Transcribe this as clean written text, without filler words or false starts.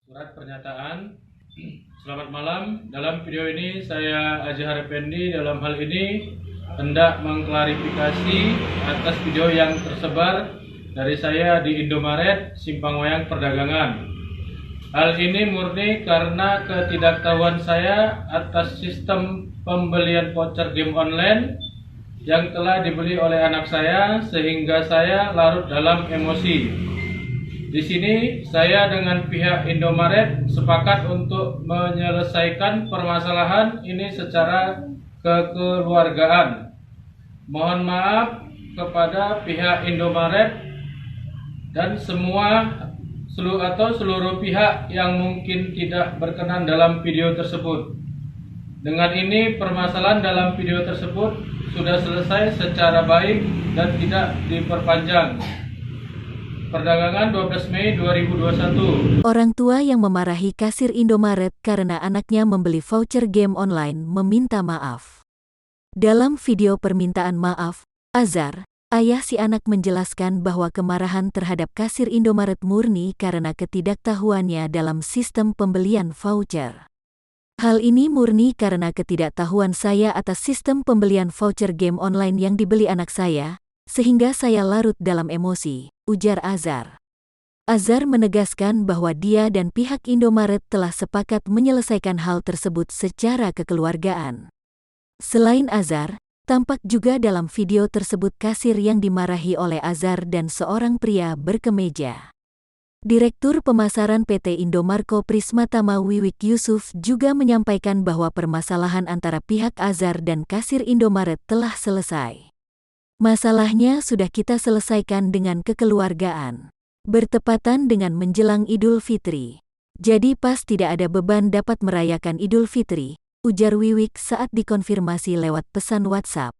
Surat pernyataan. Selamat malam. Dalam video ini saya Azhar Effendi dalam hal ini hendak mengklarifikasi atas video yang tersebar dari saya di Indomaret Simpang Wayang Perdagangan. Hal ini murni karena ketidaktahuan saya atas sistem pembelian voucher game online yang telah dibeli oleh anak saya sehingga saya larut dalam emosi. Di sini saya dengan pihak Indomaret sepakat untuk menyelesaikan permasalahan ini secara kekeluargaan. Mohon maaf kepada pihak Indomaret dan seluruh pihak yang mungkin tidak berkenan dalam video tersebut. Dengan ini permasalahan dalam video tersebut sudah selesai secara baik dan tidak diperpanjang. Perdagangan 12 Mei 2021. Orang tua yang memarahi kasir Indomaret karena anaknya membeli voucher game online meminta maaf. Dalam video permintaan maaf, Azhar, ayah si anak menjelaskan bahwa kemarahan terhadap kasir Indomaret murni karena ketidaktahuannya dalam sistem pembelian voucher. Hal ini murni karena ketidaktahuan saya atas sistem pembelian voucher game online yang dibeli anak saya, sehingga saya larut dalam emosi, ujar Azhar. Azhar menegaskan bahwa dia dan pihak Indomaret telah sepakat menyelesaikan hal tersebut secara kekeluargaan. Selain Azhar, tampak juga dalam video tersebut kasir yang dimarahi oleh Azhar dan seorang pria berkemeja. Direktur Pemasaran PT Indomarko Prismatama Wiwik Yusuf juga menyampaikan bahwa permasalahan antara pihak Azhar dan kasir Indomaret telah selesai. Masalahnya sudah kita selesaikan dengan kekeluargaan. Bertepatan dengan menjelang Idul Fitri. Jadi pas tidak ada beban dapat merayakan Idul Fitri, ujar Wiwik saat dikonfirmasi lewat pesan WhatsApp.